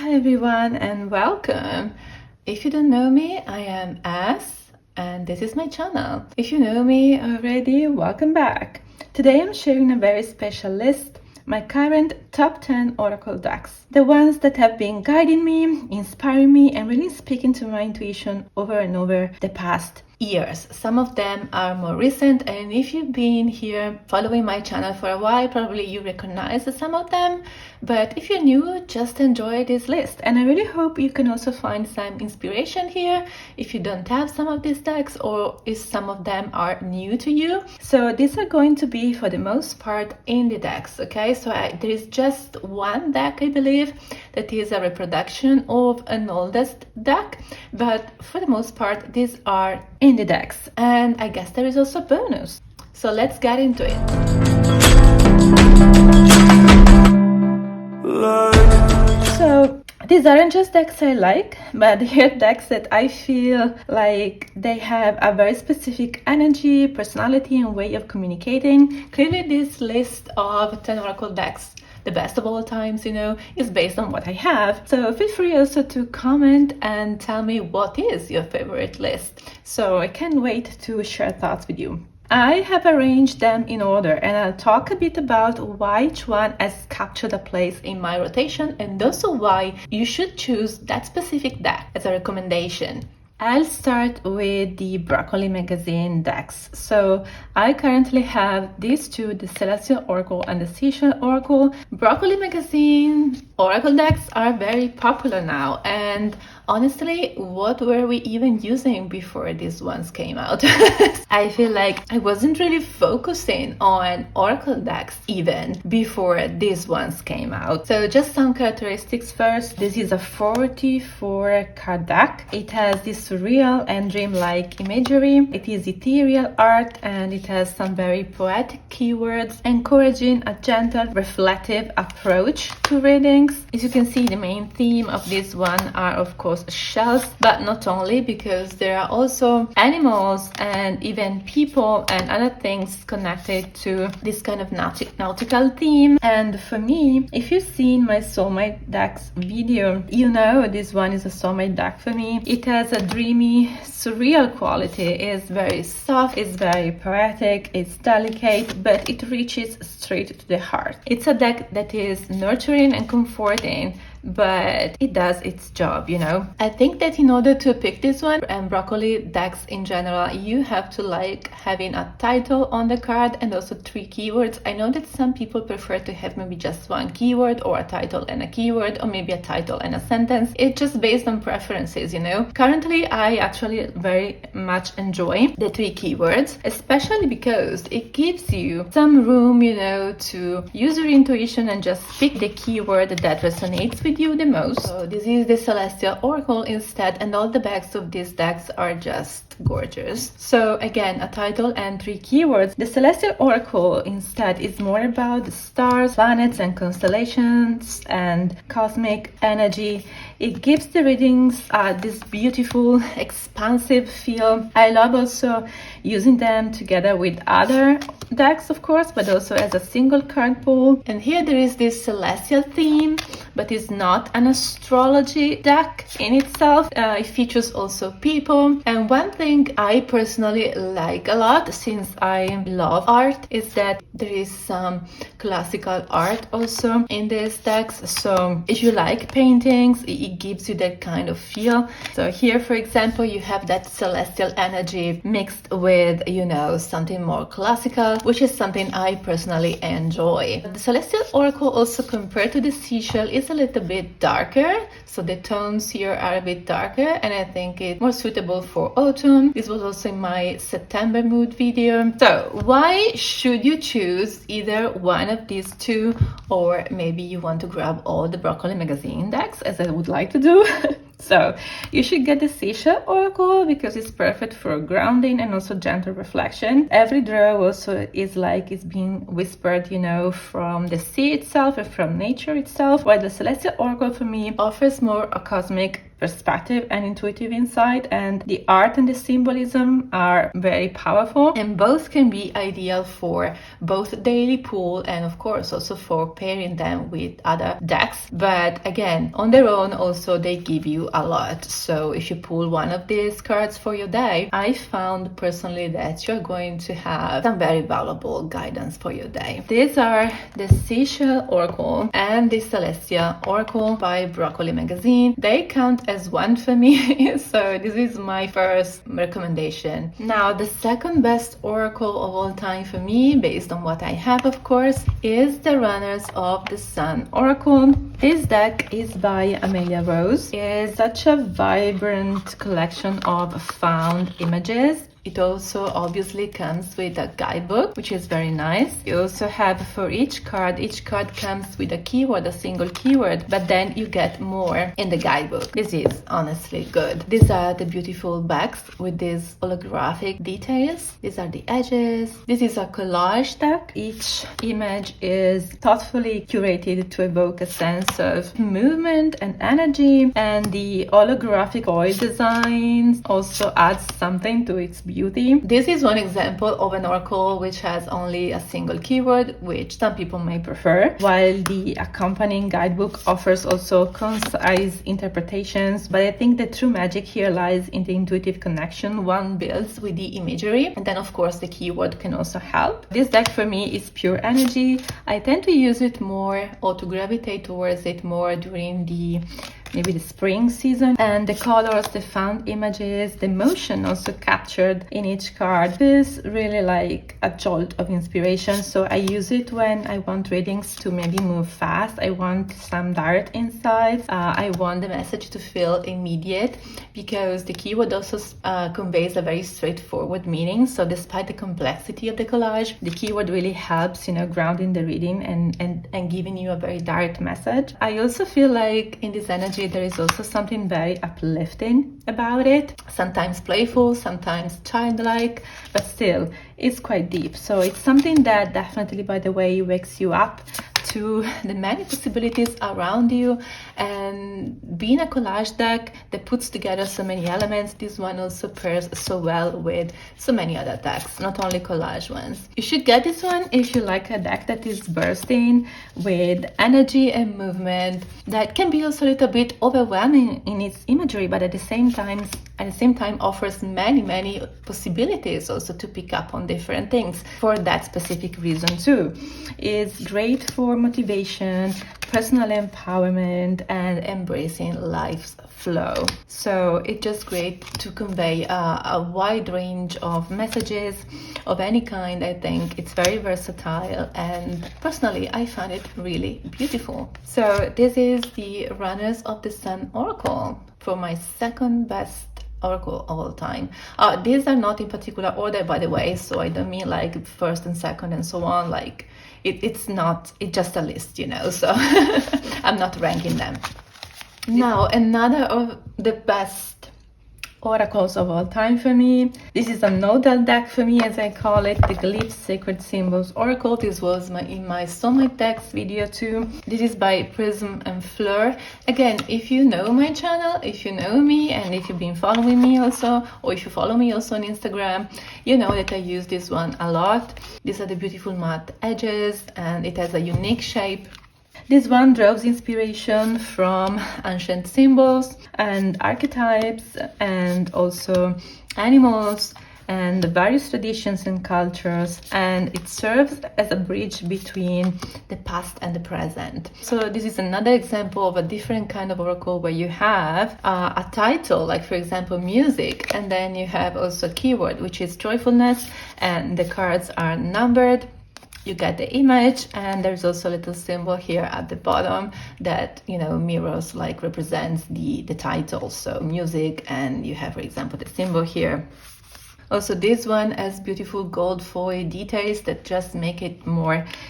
Hi everyone and welcome. If you don't know me, I am As and this is my channel. If you know me already, welcome back. Today I'm sharing a very special list, my current top 10 oracle decks. The ones that have been guiding me, inspiring me and really speaking to my intuition over and over the past years. Some of them are more recent, and if you've been here following my channel for a while, probably you recognize some of them. But if you're new, just enjoy this list, and I really hope you can also find some inspiration here if you don't have some of these decks or if some of them are new to you. So these are going to be for the most part indie decks, okay? So there is just one deck, I believe, that is a reproduction of an oldest deck, but for the most part these are indie decks, and I guess there is also a bonus. So let's get into it. So these aren't just decks I like, but they're decks that I feel like they have a very specific energy, personality and way of communicating. Clearly this list of 10 oracle decks, the best of all times, is based on what I have. So feel free also to comment and tell me what is your favorite list. So I can't wait to share thoughts with you. I have arranged them in order, and I'll talk a bit about why each one has captured a place in my rotation and also why you should choose that specific deck as a recommendation. I'll start with the Broccoli Magazine decks. So I currently have these two, the Celestial Oracle and the Seashell Oracle. Broccoli Magazine Oracle decks are very popular now, and honestly, what were we even using before these ones came out? I feel like I wasn't really focusing on Oracle decks even before these ones came out. So just some characteristics first. This is a 44 card deck. It has this surreal and dreamlike imagery. It is ethereal art, and it has some very poetic keywords, encouraging a gentle, reflective approach to readings. As you can see, the main theme of this one are of course shells, but not only, because there are also animals and even people and other things connected to this kind of nautical theme. And for me, if you've seen my soulmate decks video, you know this one is a soulmate deck for me. It has a dreamy, surreal quality. It's very soft, it's very poetic, it's delicate, but it reaches straight to the heart. It's a deck that is nurturing and comforting, but it does its job, I think that in order to pick this one, and Broccoli decks in general, you have to like having a title on the card and also 3 keywords. I know that some people prefer to have maybe just one keyword, or a title and a keyword, or maybe a title and a sentence. It's just based on preferences, Currently, I actually very much enjoy the 3 keywords, especially because it gives you some room, to use your intuition and just pick the keyword that resonates with you the most. So this is the Celestial Oracle instead, and all the backs of these decks are just gorgeous. So again, a title and 3 keywords. The Celestial Oracle instead is more about the stars, planets and constellations and cosmic energy. It gives the readings this beautiful, expansive feel. I love also using them together with other decks, of course, but also as a single card pull. And here there is this celestial theme, but it's not an astrology deck in itself. It features also people. And one thing I personally like a lot, since I love art, is that there is some classical art also in these decks. So if you like paintings, it gives you that kind of feel. So here, for example, you have that celestial energy mixed with, something more classical, which is something I personally enjoy. The Celestial Oracle also, compared to the Seashell, is a little bit darker. So the tones here are a bit darker, and I think it's more suitable for autumn. This was also in my September mood video. So why should you choose either one of these two, or maybe you want to grab all the Broccoli Magazine decks, as I would like to do? So you should get the Seashell Oracle because it's perfect for grounding and also gentle reflection. Every draw also is like it's being whispered, you know, from the sea itself and from nature itself, while the Celestial Oracle for me offers more a cosmic perspective and intuitive insight, and the art and the symbolism are very powerful, and both can be ideal for both daily pull and of course also for pairing them with other decks. But again, on their own also they give you a lot. So if you pull one of these cards for your day, I found personally that you're going to have some very valuable guidance for your day. These are the Seashell Oracle and the Celestia Oracle by Broccoli Magazine. They count as one for me, so this is my first recommendation. Now, the second best oracle of all time for me, based on what I have of course, is the Runners of the Sun Oracle. This deck is by Amelia Rose. It is such a vibrant collection of found images. It also obviously comes with a guidebook, which is very nice. You also have for each card comes with a keyword, a single keyword, but then you get more in the guidebook. This is honestly good. These are the beautiful backs with these holographic details. These are the edges. This is a collage deck. Each image is thoughtfully curated to evoke a sense of movement and energy, and the holographic oil designs also adds something to its beauty. This is one example of an oracle which has only a single keyword, which some people may prefer, while the accompanying guidebook offers also concise interpretations. But I think the true magic here lies in the intuitive connection one builds with the imagery, and then of course the keyword can also help. This deck for me is pure energy. I tend to use it more or to gravitate towards it more during maybe the spring season, and the colors, the found images, the emotion also captured in each card is really like a jolt of inspiration. So I use it when I want readings to maybe move fast. I want some direct insights. I want the message to feel immediate, because the keyword also conveys a very straightforward meaning. So despite the complexity of the collage, the keyword really helps, you know, grounding the reading and giving you a very direct message. I also feel like in this energy there is also something very uplifting about it, sometimes playful, sometimes childlike, but still it's quite deep. So it's something that definitely, by the way, wakes you up to the many possibilities around you. And being a collage deck that puts together so many elements, this one also pairs so well with so many other decks, not only collage ones. You should get this one if you like a deck that is bursting with energy and movement, that can be also a little bit overwhelming in its imagery, but at the same time offers many possibilities also to pick up on different things for that specific reason too. It's great for motivation, personal empowerment, and embracing life's flow. So it's just great to convey a wide range of messages of any kind. I think it's very versatile, and personally I find it really beautiful. So this is the Runners of the Sun Oracle for my second best oracle of all time. These are not in particular order, by the way, so I don't mean like first and second and so on. Like it's just a list, you know, so I'm not ranking them. Now, another of the best oracles of all time for me. This is a nodal deck for me, as I call it, the Glyphs Sacred Symbols Oracle. This was in my soulmate decks video too. This is by Prism and Fleur. Again, if you know my channel, if you know me, and if you've been following me also, or if you follow me also on Instagram, you know that I use this one a lot. These are the beautiful matte edges, and it has a unique shape. This one draws inspiration from ancient symbols and archetypes, and also animals and various traditions and cultures, and it serves as a bridge between the past and the present. So this is another example of a different kind of oracle where you have a title, like for example music, and then you have also a keyword, which is joyfulness, and the cards are numbered. You get the image, and there's also a little symbol here at the bottom that, you know, mirrors, like represents the title, so music, and you have, for example, the symbol here. Also, this one has beautiful gold foil details that just make it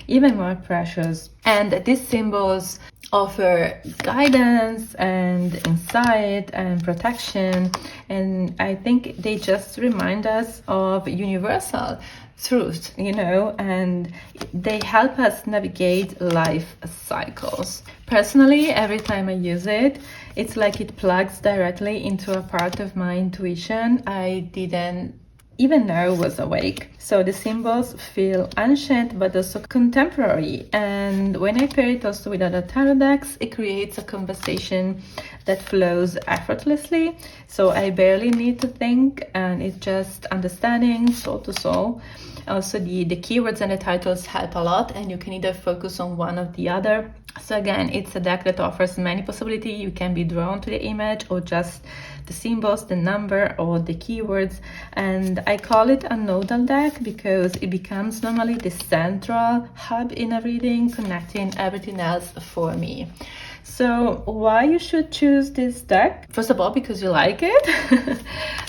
even more precious. And these symbols offer guidance and insight and protection, and I think they just remind us of universal truth, and they help us navigate life cycles. Personally, every time I use it, it's like it plugs directly into a part of my intuition I didn't even know was awake. So the symbols feel ancient but also contemporary, and when I pair it also with other tarot decks, it creates a conversation that flows effortlessly. So I barely need to think, and it's just understanding soul to soul. Also the keywords and the titles help a lot, and you can either focus on one or the other. So again, it's a deck that offers many possibilities. You can be drawn to the image or just the symbols, the number, or the keywords. And I call it a nodal deck because it becomes normally the central hub in a reading, connecting everything else for me. So why you should choose this deck? First of all, because you like it,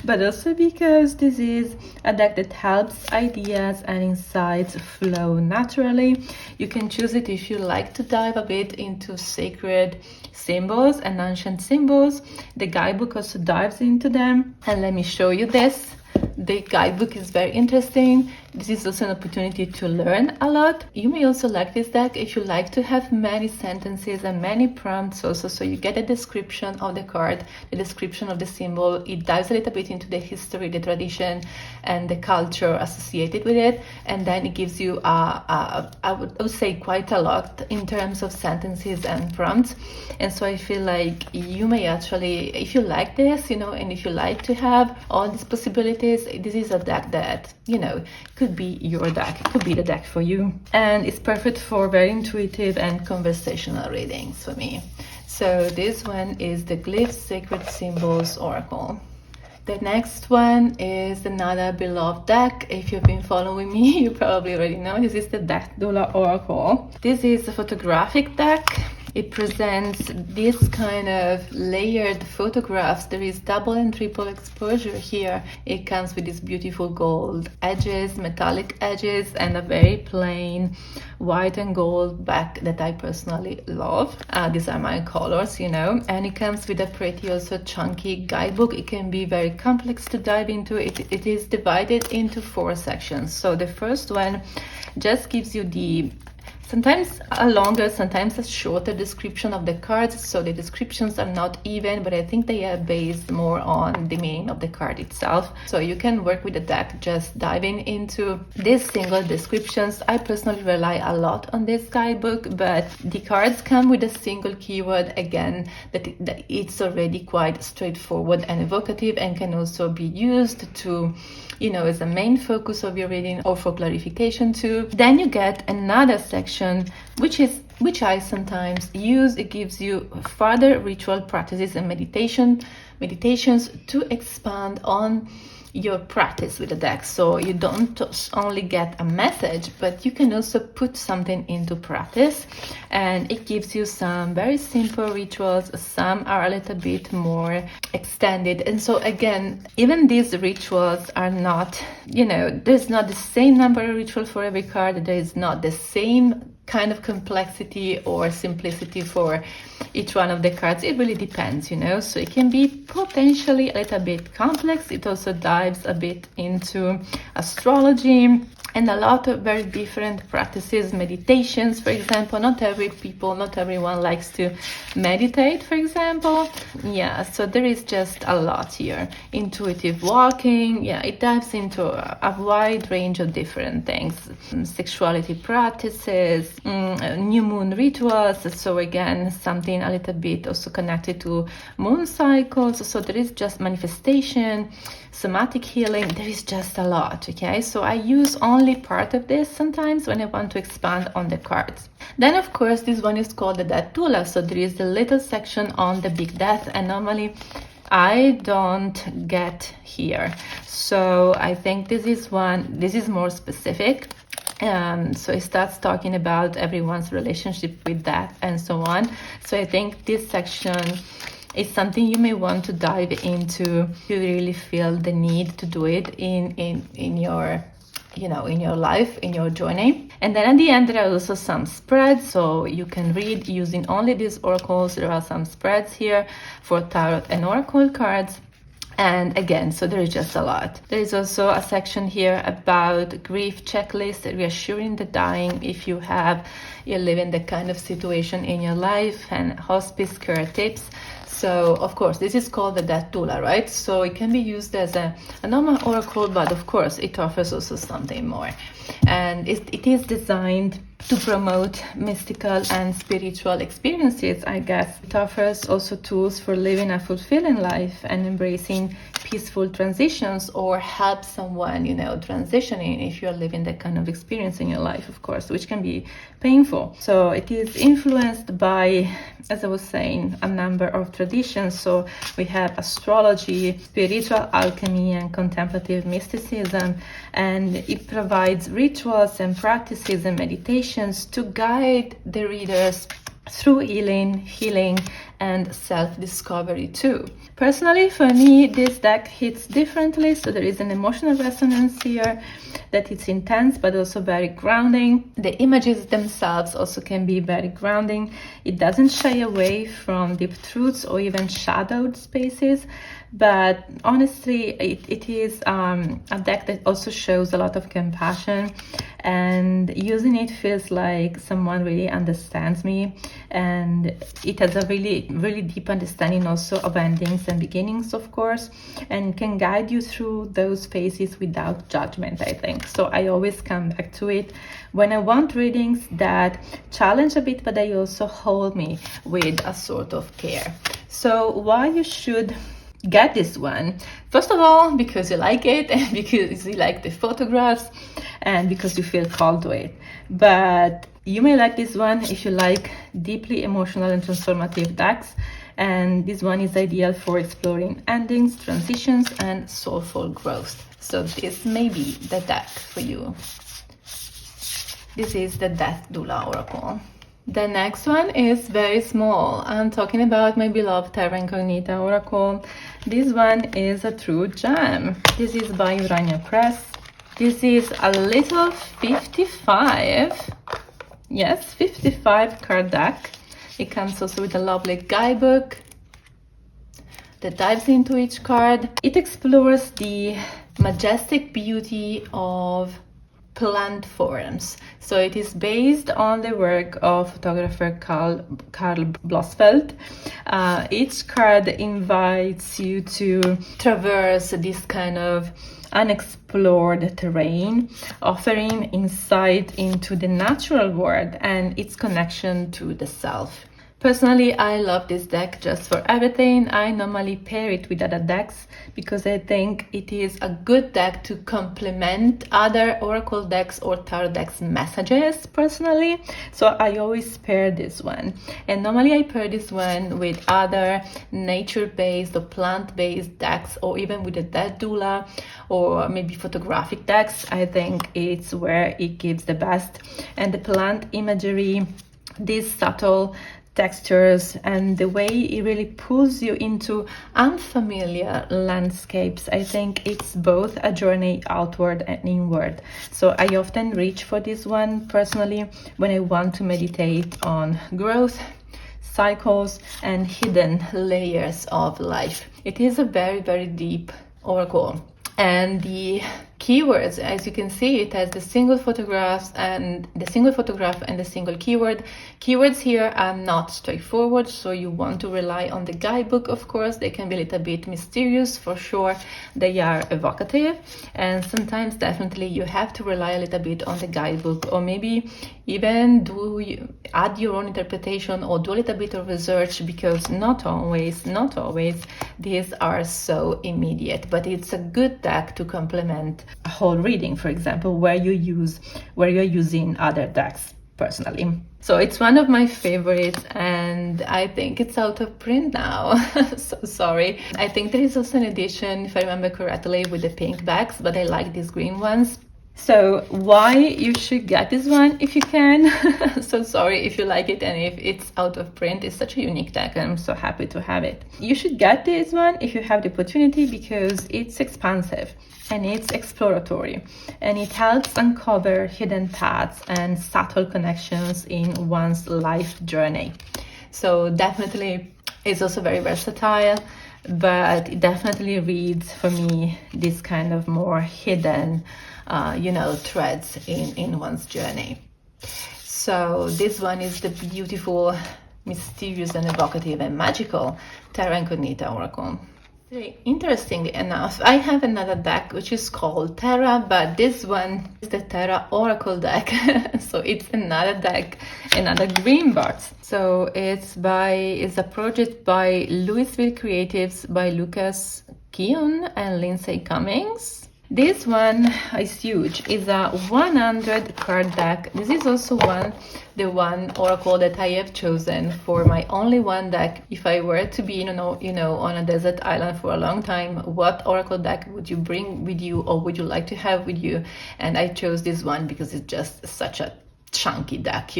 but also because this is a deck that helps ideas and insights flow naturally. You can choose it if you like to dive a bit into sacred symbols and ancient symbols. The guidebook also dives into them, and let me show you this. The guidebook is very interesting. This is also an opportunity to learn a lot. You may also like this deck if you like to have many sentences and many prompts also. So you get a description of the card, the description of the symbol. It dives a little bit into the history, the tradition, and the culture associated with it. And then it gives you, I would say, quite a lot in terms of sentences and prompts. And so I feel like you may actually, if you like this, and if you like to have all these possibilities, this is a deck that, could be your deck. It could be the deck for you. And it's perfect for very intuitive and conversational readings for me. So this one is the Glyphs Sacred Symbols Oracle. The next one is another beloved deck. If you've been following me, you probably already know. This is the Death Doula Oracle. This is a photographic deck. It presents this kind of layered photographs. There is double and triple exposure here. It comes with these beautiful gold edges, metallic edges, and a very plain white and gold back that I personally love. These are my colors, and it comes with a pretty also chunky guidebook. It can be very complex to dive into. It is divided into 4 sections. So the first one just gives you the sometimes a longer, sometimes a shorter description of the cards. So the descriptions are not even, but I think they are based more on the meaning of the card itself. So you can work with the deck just diving into these single descriptions. I personally rely a lot on this guidebook, but the cards come with a single keyword, again, that it's already quite straightforward and evocative, and can also be used to, as a main focus of your reading or for clarification too. Then you get another section which I sometimes use. It gives you further ritual practices and meditations to expand on your practice with the deck. So you don't only get a message, but you can also put something into practice, and it gives you some very simple rituals. Some are a little bit more extended, and so again, even these rituals are not, there's not the same number of rituals for every card. There is not the same kind of complexity or simplicity for each one of the cards. It really depends, so it can be potentially a little bit complex. It also dives a bit into astrology and a lot of very different practices, meditations, for example. Not everyone likes to meditate, for example. Yeah, so there is just a lot here. Intuitive walking, it dives into a wide range of different things. Sexuality practices, new moon rituals. So again, something a little bit also connected to moon cycles. So there is just manifestation, somatic healing. There is just a lot, okay? So I use only part of this sometimes when I want to expand on the cards. Then of course this one is called the Death Doula. So there is the little section on the big death, and normally I don't get here. So I think this is more specific. So it starts talking about everyone's relationship with death and so on. So I think this section is something you may want to dive into. You really feel the need to do it in in your life, in your journey. And then at the end, there are also some spreads, so you can read using only these oracles. There are some spreads here for tarot and oracle cards. And again, so there is just a lot. There is also a section here about grief checklist, reassuring the dying if you live in that kind of situation in your life, and hospice care tips. So, of course, this is called the death doula, right? So it can be used as a normal oracle, but of course, it offers also something more. And it is designed to promote mystical and spiritual experiences, I guess. It offers also tools for living a fulfilling life and embracing peaceful transitions, or help someone, transitioning if you're living that kind of experience in your life, of course, which can be painful. So it is influenced by, as I was saying, a number of traditions. So we have astrology, spiritual alchemy, and contemplative mysticism, and it provides rituals and practices and meditations to guide the readers through healing, and self-discovery too. Personally, for me, this deck hits differently, so there is an emotional resonance here that it's intense but also very grounding. The images themselves also can be very grounding. It doesn't shy away from deep truths or even shadowed spaces, but honestly, it is a deck that also shows a lot of compassion, and using it feels like someone really understands me, and it has a really, really deep understanding also of endings and beginnings, of course, and can guide you through those phases without judgment, I think. So I always come back to it when I want readings that challenge a bit, but they also hold me with a sort of care. So why you should get this one? First of all, because you like it, and because you like the photographs, and because you feel called to it. But you may like this one if you like deeply emotional and transformative decks, and this one is ideal for exploring endings, transitions, and soulful growth. So this may be the deck for you. This is the Death Doula Oracle. The next one is very small. I'm talking about my beloved Terra Incognita Oracle. This one is a true gem. This is by Urania Press. This is a little 55 card deck. It comes also with a lovely guidebook that dives into each card. It explores the majestic beauty of plant forms. So it is based on the work of photographer Karl Blossfeldt. Each card invites you to traverse this kind of unexplored terrain, offering insight into the natural world and its connection to the self. Personally, I love this deck just for everything. I normally pair it with other decks because I think it is a good deck to complement other oracle decks or tarot decks messages personally. So I always pair this one. And normally I pair this one with other nature-based or plant-based decks, or even with a death doula or maybe photographic decks. I think it's where it gives the best. And the plant imagery, these subtle textures, and the way it really pulls you into unfamiliar landscapes. I think it's both a journey outward and inward. So I often reach for this one personally when I want to meditate on growth, cycles, and hidden layers of life. It is a very, very deep oracle. And the keywords, as you can see, it has the single photograph and the single keyword. Keywords here are not straightforward, so you want to rely on the guidebook, of course. They can be a little bit mysterious, for sure. They are evocative, and sometimes definitely you have to rely a little bit on the guidebook, or maybe even add your own interpretation or do a little bit of research, because not always these are so immediate. But it's a good deck to complement a whole reading, for example, where you're using other decks personally. So it's one of my favorites, and I think it's out of print now. So sorry. I think there is also an edition, if I remember correctly, with the pink backs, but I like these green ones. So why you should get this one if you can. So sorry if you like it and if it's out of print. It's such a unique deck and I'm so happy to have it. You should get this one if you have the opportunity because it's expansive and it's exploratory and it helps uncover hidden paths and subtle connections in one's life journey. So definitely it's also very versatile, but it definitely reads for me this kind of more hidden threads in one's journey. So this one is the beautiful, mysterious and evocative and magical Terra Incognita Oracle. Very interestingly enough, I have another deck which is called Terra, but this one is the Terra Oracle deck. So it's another deck, another green box. So it's a project by Louisville Creatives by Lucas Keown and Lindsay Cummings. This one is huge. It's a 100 card deck. This is also the one oracle that I have chosen for my only one deck. If I were to be, on a desert island for a long time, what oracle deck would you bring with you or would you like to have with you? And I chose this one because it's just such a chunky deck,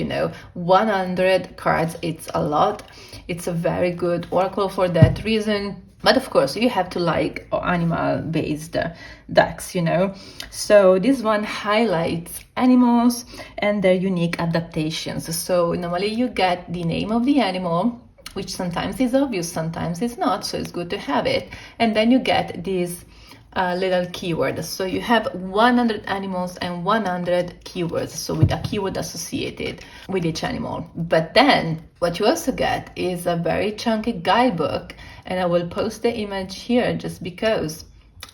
100 cards. It's a lot. It's a very good oracle for that reason. But of course, you have to like animal-based decks, So this one highlights animals and their unique adaptations. So normally you get the name of the animal, which sometimes is obvious, sometimes it's not, so it's good to have it. And then you get these little keywords. So you have 100 animals and 100 keywords, so with a keyword associated with each animal. But then what you also get is a very chunky guidebook, and I will post the image here just because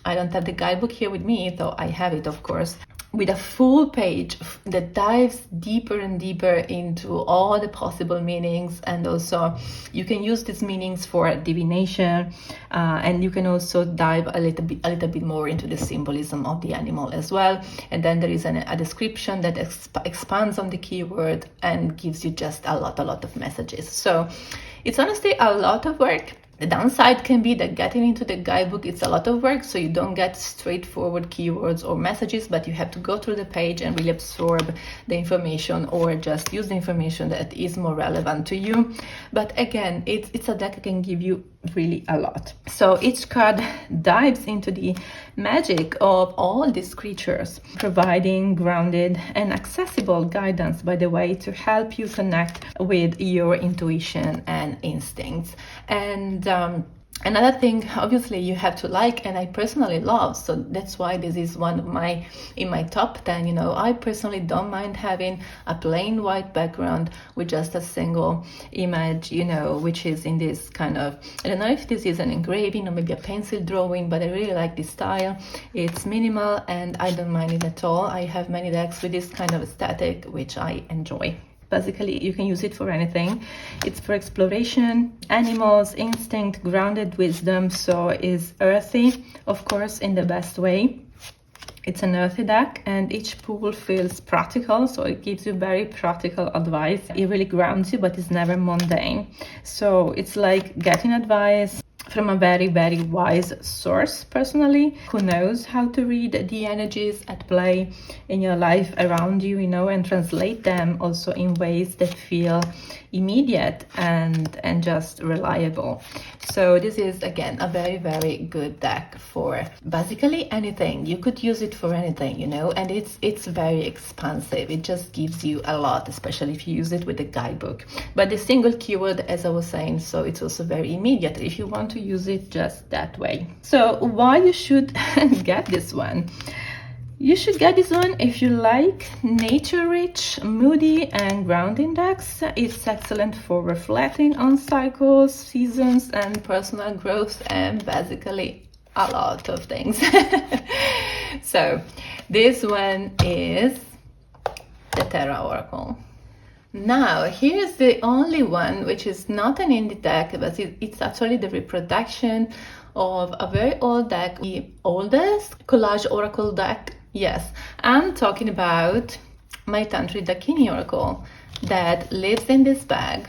I don't have the guidebook here with me, though I have it, of course, with a full page that dives deeper and deeper into all the possible meanings. And also you can use these meanings for divination, and you can also dive a little bit more into the symbolism of the animal as well. And then there is a description that expands on the keyword and gives you just a lot of messages. So it's honestly a lot of work. The downside can be that getting into the guidebook, it's a lot of work, so you don't get straightforward keywords or messages, but you have to go through the page and really absorb the information or just use the information that is more relevant to you. But again, it's a deck that can give you really a lot. So each card dives into the magic of all these creatures, providing grounded and accessible guidance, by the way, to help you connect with your intuition and instincts. And another thing, obviously, you have to like, and I personally love, so that's why this is one of in my top 10. I personally don't mind having a plain white background with just a single image, which is in this kind of, I don't know if this is an engraving or maybe a pencil drawing, but I really like this style. It's minimal and I don't mind it at all. I have many decks with this kind of aesthetic, which I enjoy. Basically, you can use it for anything. It's for exploration, animals, instinct, grounded wisdom, so is earthy, of course, in the best way. It's an earthy deck, and each pool feels practical, so it gives you very practical advice. It really grounds you, but it's never mundane. So it's like getting advice from a very, very wise source, personally, who knows how to read the energies at play in your life around you, and translate them also in ways that feel immediate and just reliable. So this is, again, a very, very good deck for basically anything. You could use it for anything, and it's very expansive. It just gives you a lot, especially if you use it with a guidebook. But the single keyword, as I was saying, so it's also very immediate if you want to use it just that way. So why you should get this one? You should get this one if you like nature-rich, moody and grounding decks. It's excellent for reflecting on cycles, seasons and personal growth, and basically a lot of things. So this one is the Terra Oracle. Now, here's the only one which is not an indie deck, but it's actually the reproduction of a very old deck, the oldest collage oracle deck. Yes, I'm talking about my Tantri Dakini Oracle that lives in this bag.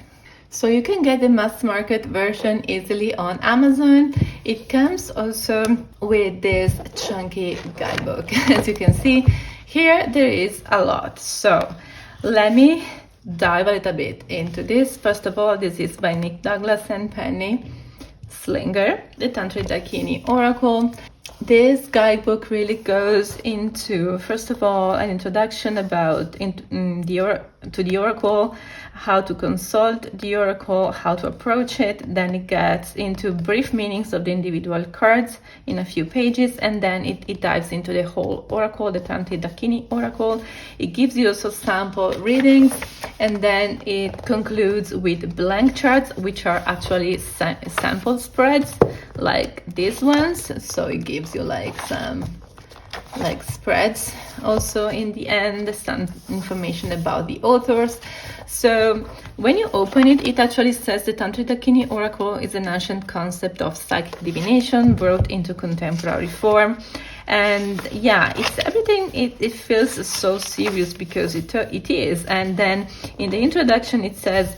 So you can get the mass market version easily on Amazon. It comes also with this chunky guidebook. As you can see, Here there is a lot, so let me dive a little bit into this. First of all, this is by Nick Douglas and Penny Slinger, the Tantric Dakini Oracle. This guidebook really goes into, first of all, an introduction about to the oracle, how to consult the oracle, how to approach it. Then it gets into brief meanings of the individual cards in a few pages, and then it dives into the whole oracle, the Tantric Dakini Oracle. It gives you also sample readings, and then it concludes with blank charts, which are actually sample spreads like these ones. So it gives you like some spreads also in the end, some information about the authors. So when you open it, it actually says the Tantric Dakini Oracle is an ancient concept of psychic divination brought into contemporary form. And yeah, it's everything, it feels so serious because it is. And then in the introduction it says,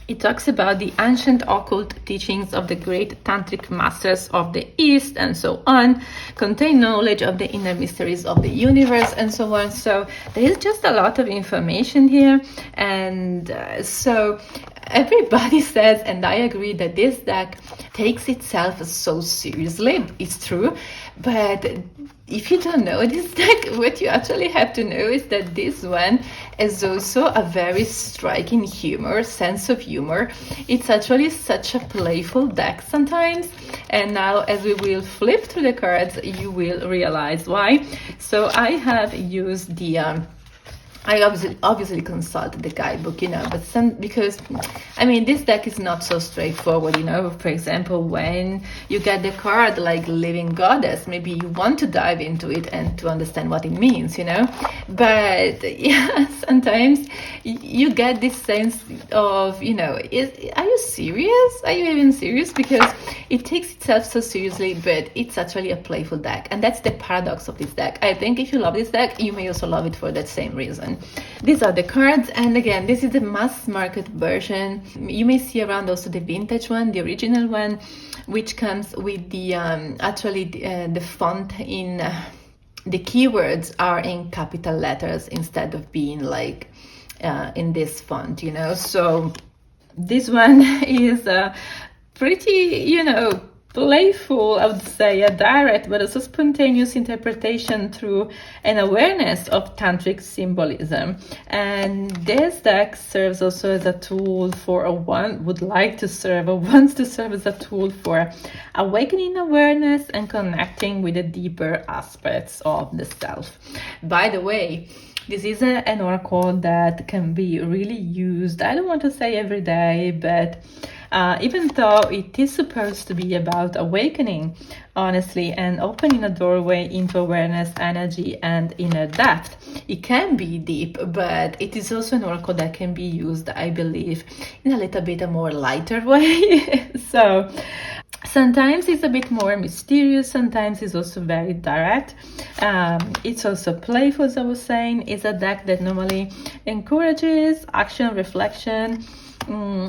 it talks about the ancient occult teachings of the great tantric masters of the East and so on, contain knowledge of the inner mysteries of the universe and so on. So there is just a lot of information here. And so everybody says, and I agree, that this deck takes itself so seriously. It's true. But if you don't know this deck, what you actually have to know is that this one is also a very striking sense of humor. It's actually such a playful deck sometimes. And now as we will flip through the cards, you will realize why. So I have used I obviously consulted the guidebook, but because, I mean, this deck is not so straightforward, For example, when you get the card like Living Goddess, maybe you want to dive into it and to understand what it means, But yeah, sometimes you get this sense of, are you serious? Are you even serious? Because it takes itself so seriously, but it's actually a playful deck. And that's the paradox of this deck. I think if you love this deck, you may also love it for that same reason. These are the cards, and again, this is the mass market version. You may see around also the vintage one, the original one, which comes with the the font in the keywords are in capital letters instead of being like in this font, So this one is pretty, playful, I would say, a direct but also spontaneous interpretation through an awareness of tantric symbolism. And this deck serves also as a tool for wants to serve as a tool for awakening awareness and connecting with the deeper aspects of the self. By the way, this is an oracle that can be really used, I don't want to say every day, but even though it is supposed to be about awakening, honestly, and opening a doorway into awareness, energy, and inner depth, it can be deep, but it is also an oracle that can be used, I believe, in a little bit a more lighter way. So sometimes it's a bit more mysterious, sometimes it's also very direct. It's also playful, as I was saying. It's a deck that normally encourages action, reflection,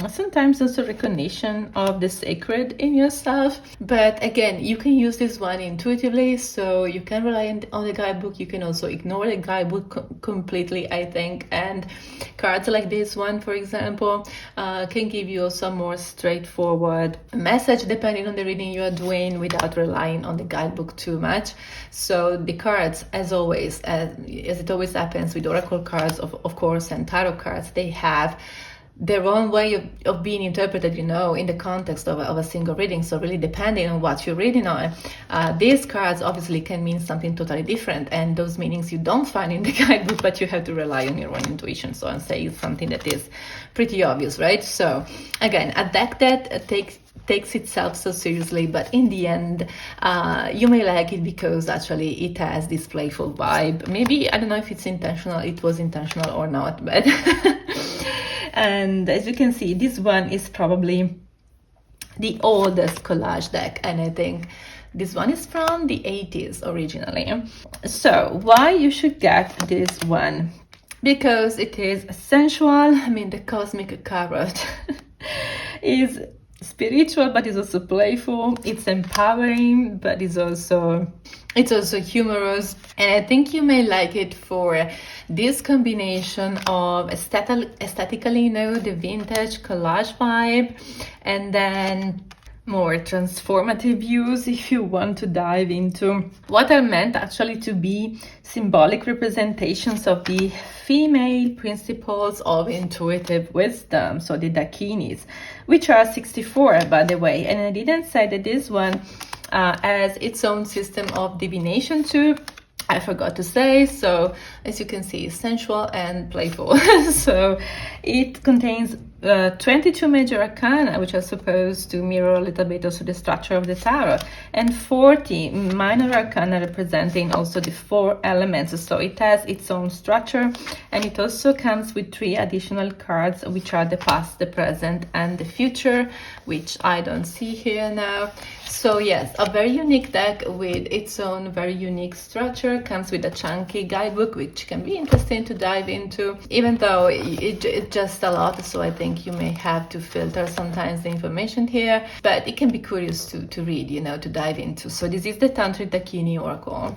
sometimes also recognition of the sacred in yourself. But again, you can use this one intuitively, so you can rely on the guidebook. You can also ignore the guidebook completely, I think. And cards like this one, for example, can give you also a more straightforward message depending on the reading you are doing without relying on the guidebook too much. So the cards, as always, as it always happens with oracle cards, of course, and tarot cards, they have their own way of being interpreted, in the context of a single reading. So really depending on what you're reading on, these cards obviously can mean something totally different, and those meanings you don't find in the guidebook, but you have to rely on your own intuition. So I'm saying something that is pretty obvious, right? So again, a deck that takes itself so seriously, but in the end, you may like it because actually it has this playful vibe. Maybe, I don't know if it was intentional or not, but and as you can see, this one is probably the oldest collage deck, and I think this one is from the 80s originally. So why you should get this one? Because it is sensual. I mean, the cosmic carrot is spiritual, but it's also playful. It's empowering, but it's also humorous. And I think you may like it for this combination of aesthetically, the vintage collage vibe, and then more transformative views if you want to dive into what are meant actually to be symbolic representations of the female principles of intuitive wisdom, so the dakinis, which are 64 by the way. And I didn't say that this one has its own system of divination too. I forgot to say. So as you can see, it's sensual and playful. So it contains 22 major arcana, which are supposed to mirror a little bit also the structure of the tarot, and 40 minor arcana representing also the 4 elements. So it has its own structure, and it also comes with 3 additional cards, which are the past, the present, and the future, which I don't see here now. So yes, a very unique deck with its own very unique structure. Comes with a chunky guidebook, which can be interesting to dive into, even though it's just a lot. So I think you may have to filter sometimes the information here, but it can be curious to read, to dive into. So this is the Tantric Dakini Oracle.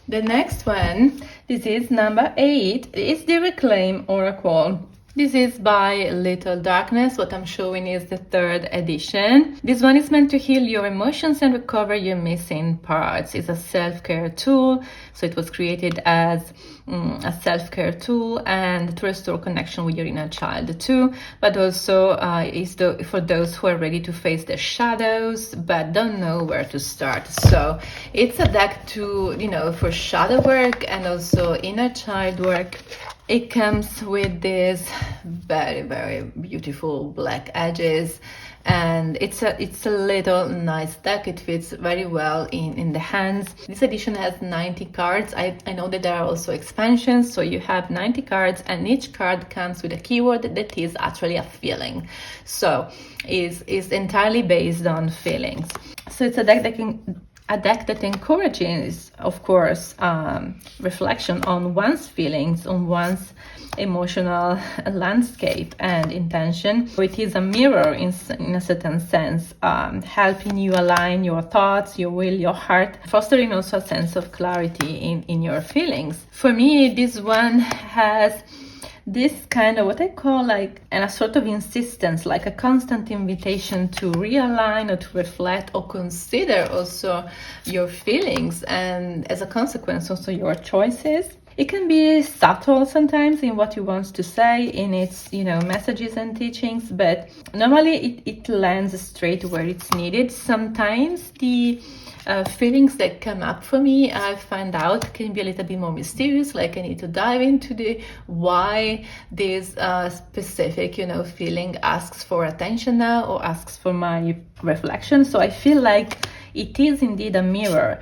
The next one, this is number 8, is the Reclaim Oracle. This is by Little Darkness. What I'm showing is the 3rd edition. This one is meant to heal your emotions and recover your missing parts. It's a self-care tool. So it was created as a self-care tool and to restore connection with your inner child too. But also is for those who are ready to face their shadows but don't know where to start. So it's a deck to, for shadow work and also inner child work. It comes with this very, very beautiful black edges, and it's a little nice deck. It fits very well in the hands. This edition has 90 cards. I know that there are also expansions, so you have 90 cards, and each card comes with a keyword that is actually a feeling. So is entirely based on feelings. So it's a deck that encourages, of course, reflection on one's feelings, on one's emotional landscape and intention. So it is a mirror in a certain sense, helping you align your thoughts, your will, your heart, fostering also a sense of clarity in your feelings. For me, this one has this kind of what I call and a sort of insistence, like a constant invitation to realign or to reflect or consider also your feelings, and as a consequence also your choices. It can be subtle sometimes in what you want to say in its messages and teachings, but normally it lands straight where it's needed. Sometimes the feelings that come up for me, I find out, can be a little bit more mysterious, like I need to dive into the why this specific feeling asks for attention now or asks for my reflection. So I feel like it is indeed a mirror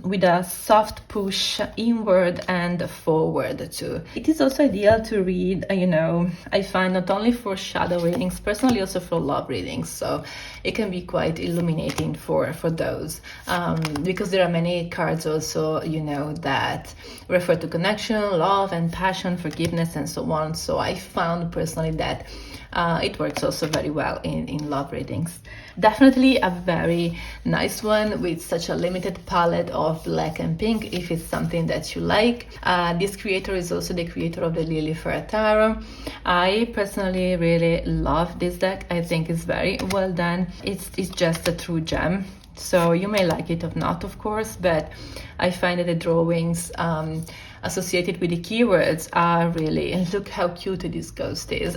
with a soft push inward and forward too. It is also ideal to read, I find, not only for shadow readings, personally also for love readings. So it can be quite illuminating for those, because there are many cards also, that refer to connection, love and passion, forgiveness and so on. So I found personally that it works also very well in love readings. Definitely a very nice one with such a limited palette of black and pink if it's something that you like. This creator is also the creator of the Lily Fair Tarot. I personally really love this deck. I think it's very well done. It's just a true gem. So you may like it or not, of course, but I find that the drawings associated with the keywords are really, and look how cute this ghost is,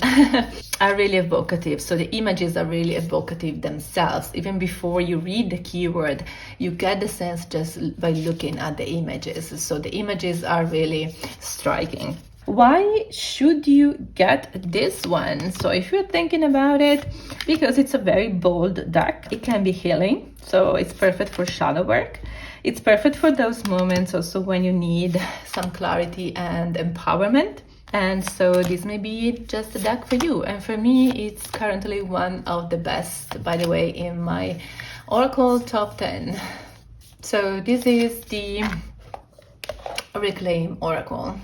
are really evocative. So the images are really evocative themselves. Even before you read the keyword, you get the sense just by looking at the images. So the images are really striking. Why should you get this one? So if you're thinking about it, because it's a very bold deck, it can be healing. So it's perfect for shadow work. It's perfect for those moments also when you need some clarity and empowerment. And so this may be just a deck for you. And for me, it's currently one of the best, by the way, in my Oracle top 10. So this is the Reclaim Oracle.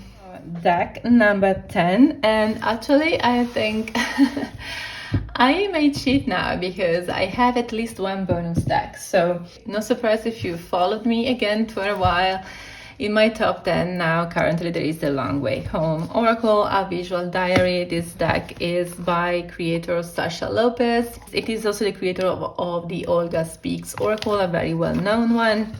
Deck number 10, and actually I think I may cheat now because I have at least one bonus deck. So no surprise if you followed me again for a while. In my top 10 now, currently there is The Long Way Home Oracle, a visual diary. This deck is by creator Sasha Lopez. It is also the creator of the Olga Speaks Oracle, a very well-known one.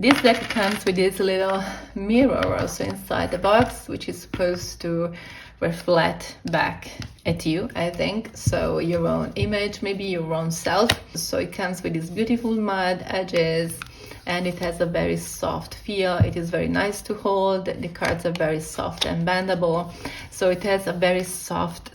This deck comes with this little mirror also inside the box, which is supposed to reflect back at you, I think. So your own image, maybe your own self. So it comes with these beautiful mud edges, and it has a very soft feel. It is very nice to hold. The cards are very soft and bendable. So it has a very soft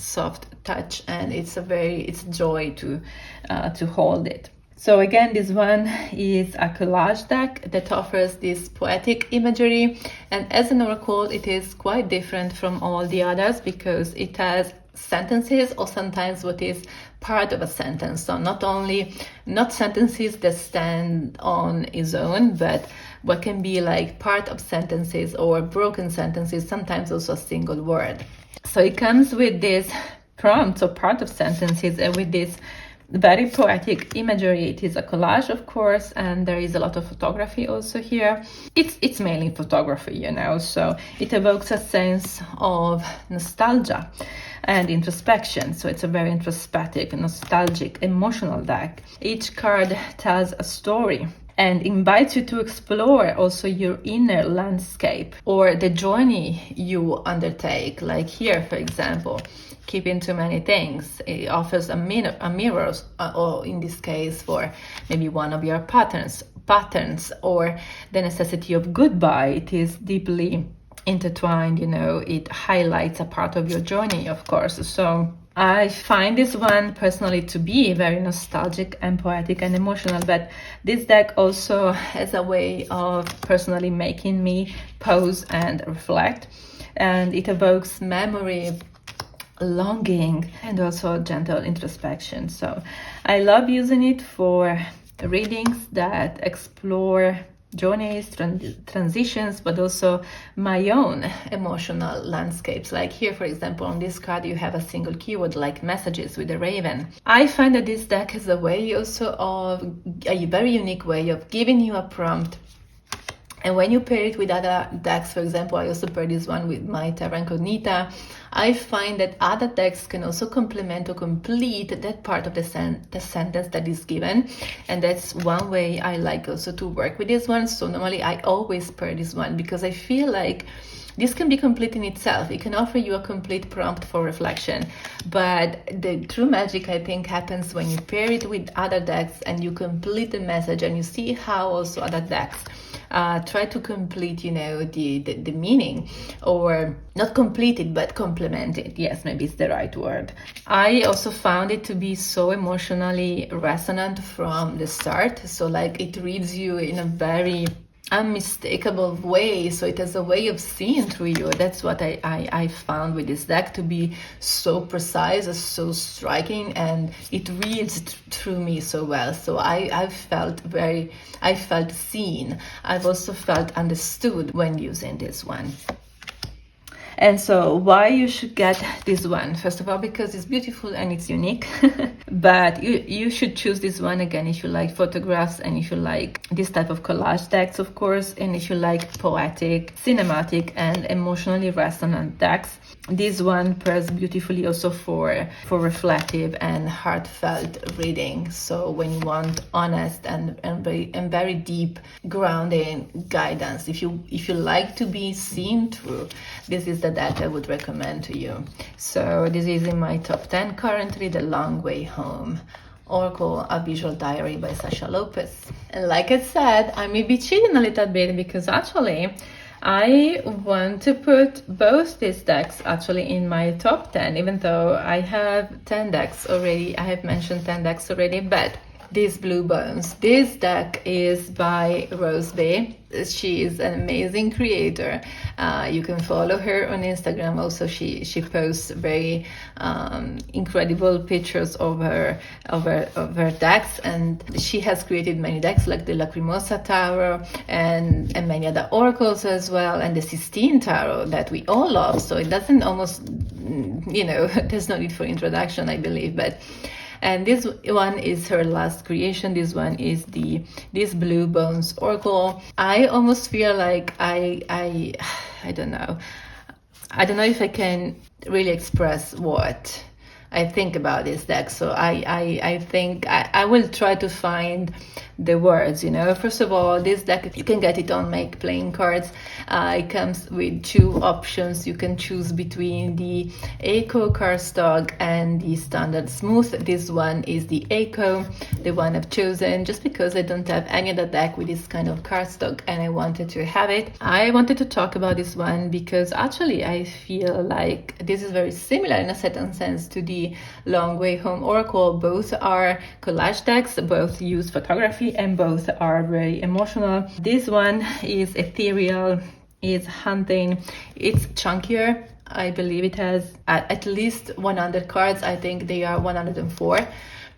touch, and it's joy to hold it. So again, this one is a collage deck that offers this poetic imagery, and as an oracle it is quite different from all the others because it has sentences, or sometimes what is part of a sentence. So not sentences that stand on its own, but what can be like part of sentences or broken sentences, sometimes also a single word. So it comes with this prompt, or part of sentences, and with this very poetic imagery. It is a collage, of course, and there is a lot of photography also here. It's mainly photography, so it evokes a sense of nostalgia and introspection. So it's a very introspective, nostalgic, emotional deck. Each card tells a story and invites you to explore also your inner landscape or the journey you undertake. Like here, for example, keeping too many things. It offers a mirror, or in this case, for maybe one of your patterns, or the necessity of goodbye. It is deeply intertwined, it highlights a part of your journey, of course. So I find this one personally to be very nostalgic and poetic and emotional, but this deck also has a way of personally making me pause and reflect, and it evokes memory, longing, and also gentle introspection. So I love using it for readings that explore journeys, transitions, but also my own emotional landscapes. Like here, for example, on this card you have a single keyword like messages with a raven. I find that this deck has a way also of a very unique way of giving you a prompt. And when you pair it with other decks, for example, I also pair this one with my Terra Incognita, I find that other decks can also complement or complete that part of the sentence that is given. And that's one way I like also to work with this one. So normally I always pair this one because I feel like this can be complete in itself. It can offer you a complete prompt for reflection. But the true magic, I think, happens when you pair it with other decks and you complete the message, and you see how also other decks try to complete, the meaning, or not complete it, but complement it. Yes, maybe it's the right word. I also found it to be so emotionally resonant from the start. So like it reads you in a very unmistakable way, so it has a way of seeing through you. That's what I found with this deck to be so precise, so striking, and it reads through me so well. So I felt seen. I've also felt understood when using this one. And so why you should get this one? First of all, because it's beautiful and it's unique. But you should choose this one again if you like photographs, and if you like this type of collage decks, of course, and if you like poetic, cinematic, and emotionally resonant decks. This one pairs beautifully also for reflective and heartfelt reading. So when you want honest and very deep grounding guidance, if you like to be seen through, this is the deck I would recommend to you. So this is in my top 10 currently, The Long Way Home Oracle, a visual diary by Sasha Lopez. And like I said, I may be cheating a little bit because actually I want to put both these decks actually in my top 10, even though I have 10 decks already. I have mentioned 10 decks already, but this Blue Bones, this deck is by Rose Bay. She is an amazing creator. You can follow her on Instagram. Also, she posts very incredible pictures of her decks, and she has created many decks like the Lacrimosa Tarot and many other oracles as well, and the Sistine Tarot that we all love. So it doesn't almost, there's no need for introduction, I believe, but And this one is her last creation. This one is this Blue Bones Oracle. I almost feel like I don't know. I don't know if I can really express what I think about this deck. So I think I will try to find the words, First of all, this deck, you can get it on Make Playing Cards. It comes with 2 options. You can choose between the Echo cardstock and the Standard Smooth. This one is the Echo, the one I've chosen, just because I don't have any other deck with this kind of cardstock and I wanted to have it. I wanted to talk about this one because actually I feel like this is very similar in a certain sense to the Long Way Home Oracle. Both are collage decks, both use photography, and both are very emotional. This one is ethereal, it's hunting, it's chunkier. I believe it has at least 100 cards. I think they are 104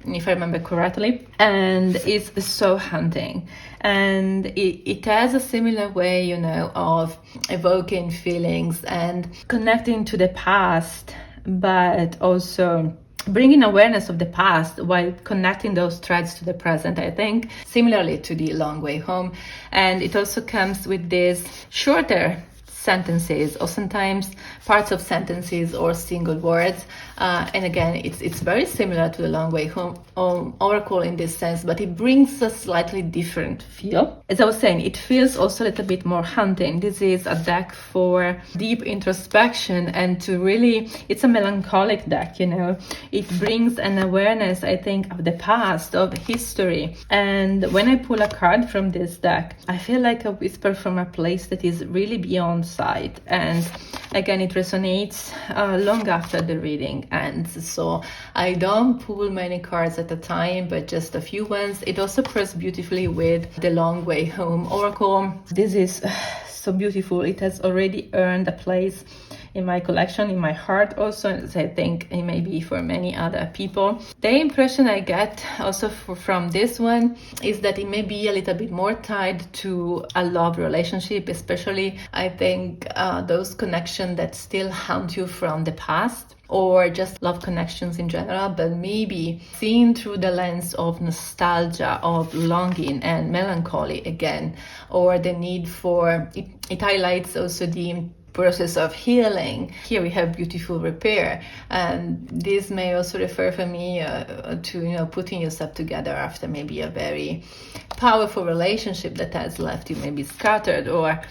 if I remember correctly, and it's so hunting, and it has a similar way, of evoking feelings and connecting to the past, but also bringing awareness of the past while connecting those threads to the present, I think, similarly to the Long Way Home. And it also comes with these shorter sentences, or sometimes parts of sentences or single words, and again it's very similar to the Long Way Home Oracle in this sense, but it brings a slightly different feel. As I was saying, it feels also a little bit more hunting. This is a deck for deep introspection and to really, it's a melancholic deck, it brings an awareness, I think, of the past, of history. And when I pull a card from this deck, I feel like a whisper from a place that is really beyond sight, and again it resonates long after the reading ends. So I don't pull many cards at a time, but just a few ones. It also pairs beautifully with the Long Way Home Oracle. This is so beautiful. It has already earned a place in my collection, in my heart also, as I think it may be for many other people. The impression I get also from this one is that it may be a little bit more tied to a love relationship, especially I think those connections that still haunt you from the past, or just love connections in general, but maybe seen through the lens of nostalgia, of longing and melancholy again, or the need for it. It highlights also the process of healing. Here we have beautiful repair, and this may also refer for me to putting yourself together after maybe a very powerful relationship that has left you maybe scattered, or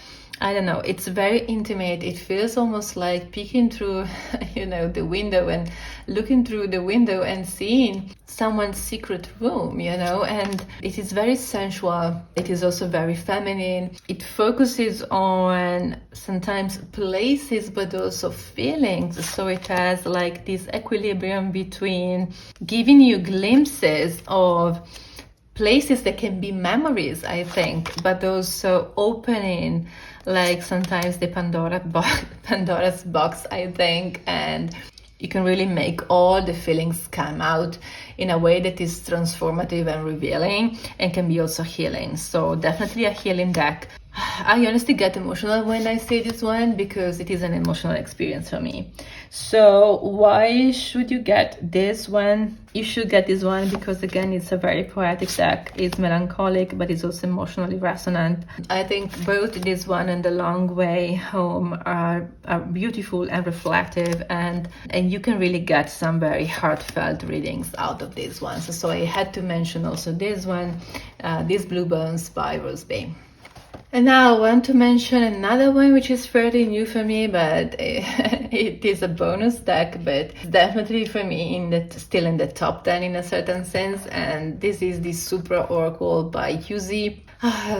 I don't know, it's very intimate. It feels almost like peeking through, the window and looking through the window and seeing someone's secret room, and it is very sensual. It is also very feminine. It focuses on sometimes places, but also feelings. So it has like this equilibrium between giving you glimpses of places that can be memories, I think, but also opening like sometimes the Pandora's box, I think, and you can really make all the feelings come out in a way that is transformative and revealing, and can be also healing. So definitely a healing deck. I honestly get emotional when I say this one because it is an emotional experience for me. So why should you get this one? You should get this one because again, it's a very poetic deck. It's melancholic, but it's also emotionally resonant. I think both this one and the Long Way Home are beautiful and reflective, and you can really get some very heartfelt readings out of these ones. So I had to mention also this one, this Blue Bones by Rose Bay. And now I want to mention another one which is fairly new for me, but it is a bonus deck, but definitely for me still in the top 10 in a certain sense, and this is the Supra Oracle by Yuzi.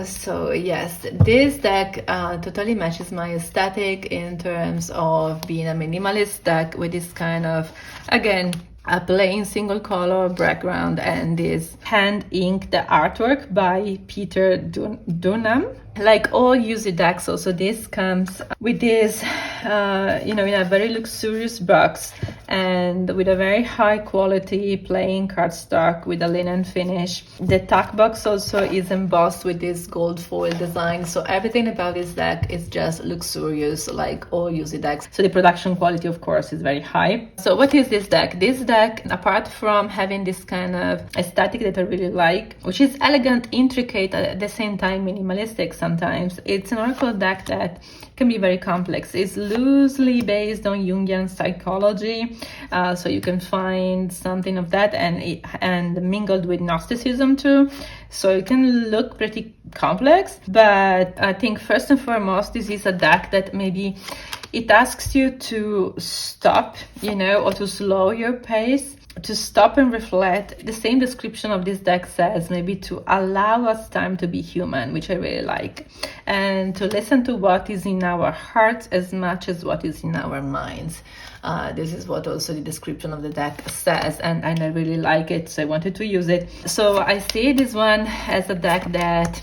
So yes, this deck totally matches my aesthetic in terms of being a minimalist deck with this kind of, again, a plain single color background and this hand inked artwork by Peter Dunham. Like all Yuzi decks, also this comes with this, in a very luxurious box, and with a very high quality playing cardstock with a linen finish. The tack box also is embossed with this gold foil design, so everything about this deck is just luxurious, like all Yuzi decks. So the production quality, of course, is very high. So what is this deck? This deck, apart from having this kind of aesthetic that I really like, which is elegant, intricate, at the same time minimalistic sometimes, it's an oracle deck that can be very complex. It's loosely based on Jungian psychology, so you can find something of that and mingled with Gnosticism too. So it can look pretty complex, but I think first and foremost, this is a deck that maybe it asks you to stop, or to slow your pace, to stop and reflect. The same description of this deck says maybe to allow us time to be human, which I really like, and to listen to what is in our hearts as much as what is in our minds. This is what also the description of the deck says, and I really like it, so I wanted to use it. So I see this one as a deck that,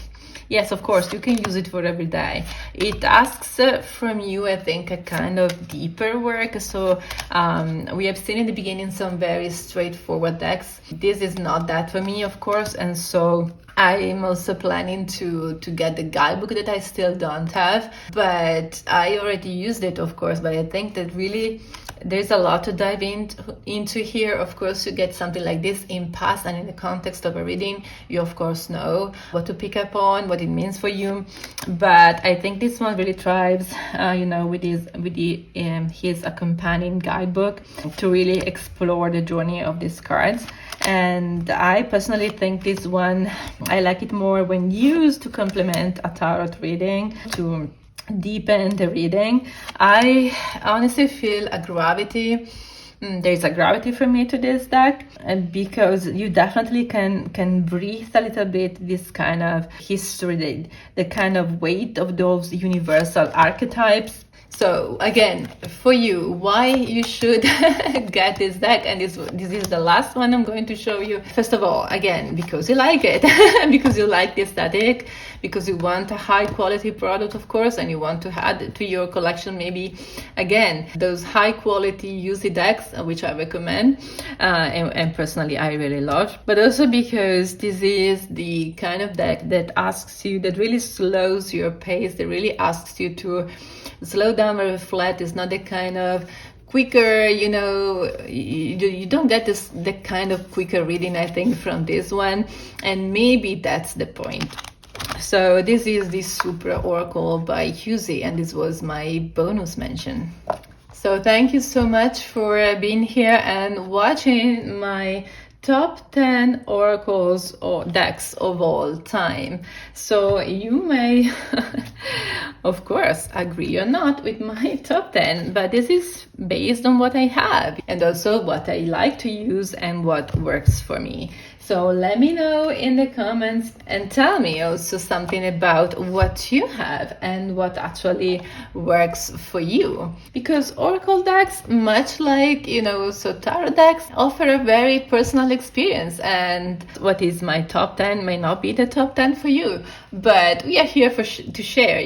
yes, of course, you can use it for every day. It asks from you, I think, a kind of deeper work. So we have seen in the beginning some very straightforward decks. This is not that for me, of course, and so I'm also planning to get the guidebook that I still don't have, but I already used it, of course, but I think that really there's a lot to dive into here. Of course, you get something like this in past and in the context of a reading, you of course know what to pick up on, what it means for you. But I think this one really thrives, with his accompanying guidebook to really explore the journey of these cards. And I personally think this one, I like it more when used to complement a tarot reading, to deepen the reading. I honestly feel a gravity. There's a gravity for me to this deck, and because you definitely can breathe a little bit this kind of history, the kind of weight of those universal archetypes. So again, for you, why you should get this deck, and this is the last one I'm going to show you. First of all, again, because you like it, because you like the aesthetic, because you want a high quality product, of course, and you want to add to your collection maybe, again, those high quality UC decks, which I recommend, and personally I really love, but also because this is the kind of deck that asks you, that really slows your pace, that really asks you to slow down and reflect. It's not the kind of quicker, you don't get the kind of quicker reading, I think, from this one, and maybe that's the point. So this is the Super Oracle by Yuzi, and this was my bonus mention. So thank you so much for being here and watching my top 10 oracles or decks of all time. So you may of course agree or not with my top 10, but this is based on what I have and also what I like to use and what works for me. So let me know in the comments and tell me also something about what you have and what actually works for you. Because oracle decks, much like, so tarot decks, offer a very personal experience, and what is my top 10 may not be the top 10 for you. But we are here to share,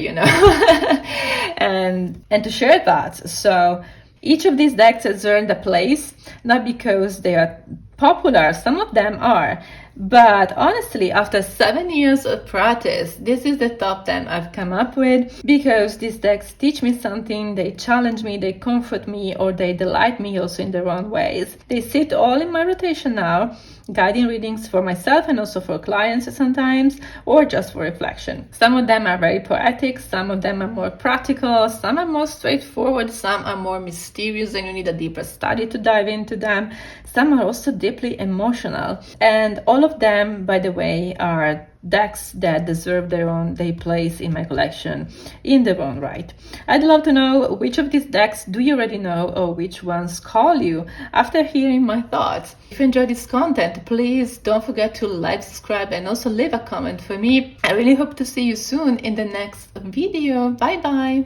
and to share that. So each of these decks has earned a place, not because they are popular, some of them are, but honestly, after 7 years of practice, this is the top 10 I've come up with, because these decks teach me something, they challenge me, they comfort me, or they delight me also in their own ways. They sit all in my rotation now, guiding readings for myself and also for clients sometimes, or just for reflection. Some of them are very poetic, some of them are more practical, some are more straightforward, some are more mysterious and you need a deeper study to dive into them. Some are also deeply emotional, and all of them, by the way, are decks that deserve their place in my collection in their own right. I'd love to know which of these decks do you already know, or which ones call you after hearing my thoughts. If you enjoyed this content, please don't forget to like, subscribe, and also leave a comment for me. I really hope to see you soon in the next video. Bye bye.